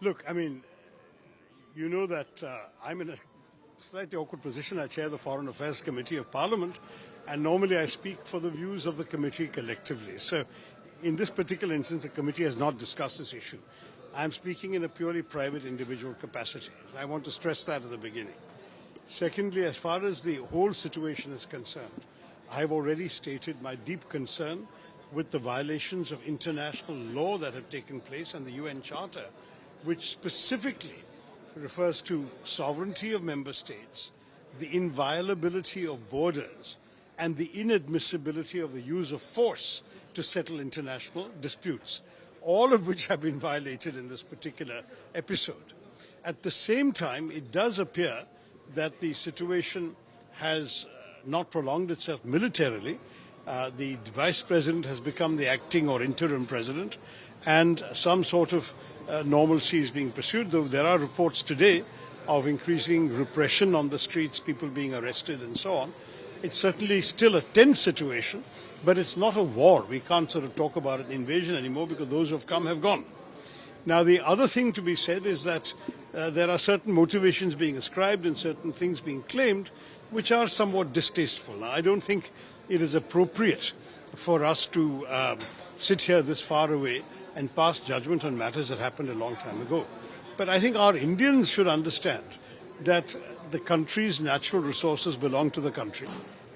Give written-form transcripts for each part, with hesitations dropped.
Look, I mean, you know that I'm in a slightly awkward position. I chair the Foreign Affairs Committee of Parliament, and normally I speak for the views of the committee collectively. So in this particular instance, the committee has not discussed this issue. I'm speaking in a purely private individual capacity. I want to stress that at the beginning. Secondly, as far as the whole situation is concerned, I've already stated my deep concern with the violations of international law that have taken place and the UN Charter, which specifically refers to sovereignty of member states, the inviolability of borders, and the inadmissibility of the use of force to settle international disputes, all of which have been violated in this particular episode. At the same time, it does appear that the situation has not prolonged itself militarily. The vice president has become the acting or interim president, and some sort of normalcy is being pursued, though there are reports today of increasing repression on the streets, people being arrested and so on. It's certainly still a tense situation, but it's not a war. We can't sort of talk about an invasion anymore because those who have come have gone. Now, the other thing to be said is that there are certain motivations being ascribed and certain things being claimed which are somewhat distasteful. Now, I don't think it is appropriate for us to sit here this far away and pass judgment on matters that happened a long time ago. But I think our Indians should understand that the country's natural resources belong to the country.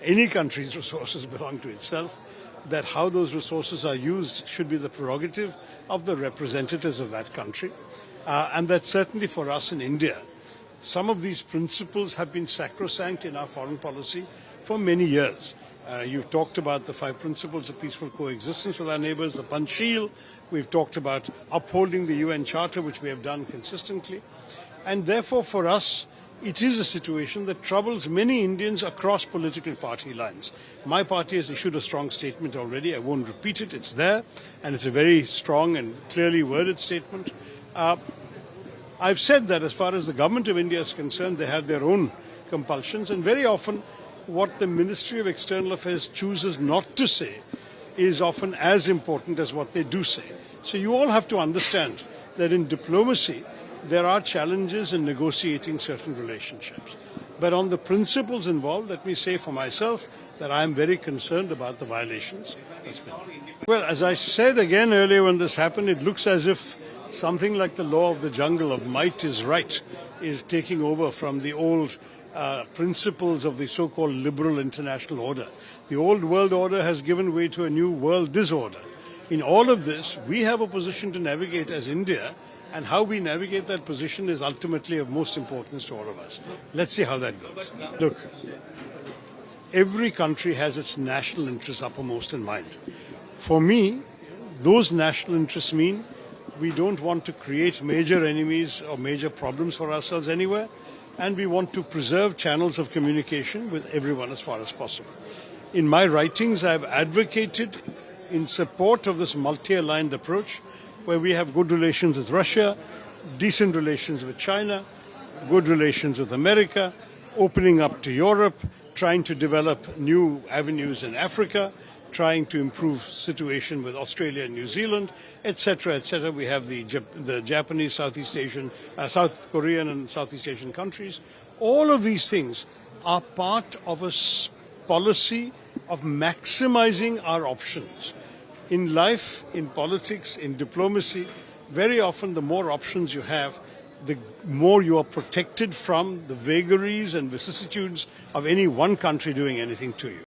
Any country's resources belong to itself. That how those resources are used should be the prerogative of the representatives of that country. And that certainly for us in India, some of these principles have been sacrosanct in our foreign policy for many years. You've talked about the 5 principles of peaceful coexistence with our neighbors, the Panchsheel. We've talked about upholding the UN Charter, which we have done consistently. And therefore, for us, it is a situation that troubles many Indians across political party lines. My party has issued a strong statement already. I won't repeat it. It's there, and it's a very strong and clearly worded statement. I've said that as far as the government of India is concerned, they have their own compulsions, and very often what the Ministry of External Affairs chooses not to say is often as important as what they do say. So you all have to understand that in diplomacy, there are challenges in negotiating certain relationships. But on the principles involved, let me say for myself that I am very concerned about the violations. Well, as I said again earlier when this happened, it looks as if something like the law of the jungle of might is right is taking over from the old principles of the so-called liberal international order. The old world order has given way to a new world disorder. In all of this, we have a position to navigate as India, and how we navigate that position is ultimately of most importance to all of us. Let's see how that goes. Look, every country has its national interests uppermost in mind. For me, those national interests mean we don't want to create major enemies or major problems for ourselves anywhere, and we want to preserve channels of communication with everyone as far as possible. In my writings, I've advocated in support of this multi-aligned approach, where we have good relations with Russia, decent relations with China, good relations with America, opening up to Europe, trying to develop new avenues in Africa, trying to improve situation with Australia and New Zealand, etc., etc. We have the Japanese, Southeast Asian, South Korean and Southeast Asian countries. All of these things are part of a policy of maximizing our options. In life, in politics, in diplomacy, very often the more options you have, the more you are protected from the vagaries and vicissitudes of any one country doing anything to you.